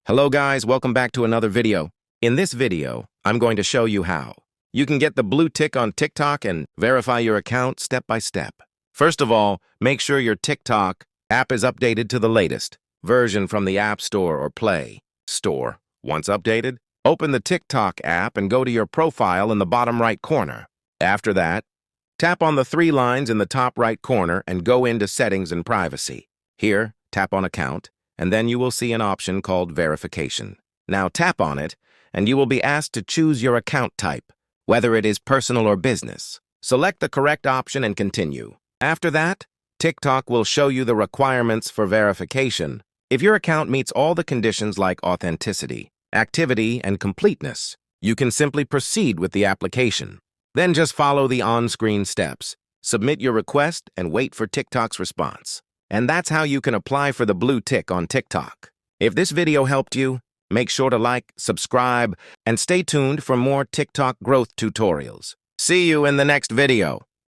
Hello guys, welcome back to another video. In this video, I'm going to show you how you can get the blue tick on TikTok and verify your account step by step. First of all, make sure your TikTok app is updated to the latest version from the App Store or Play Store. Once updated, open the TikTok app and go to your profile in the bottom right corner. After that, tap on the three lines in the top right corner and go into Settings and Privacy. Here, tap on Account, and then you will see an option called Verification. Now tap on it, and you will be asked to choose your account type, whether it is personal or business. Select the correct option and continue. After that, TikTok will show you the requirements for verification. If your account meets all the conditions like authenticity, activity, and completeness, you can simply proceed with the application. Then just follow the on-screen steps. Submit your request and wait for TikTok's response. And that's how you can apply for the blue tick on TikTok. If this video helped you, make sure to like, subscribe, and stay tuned for more TikTok growth tutorials. See you in the next video.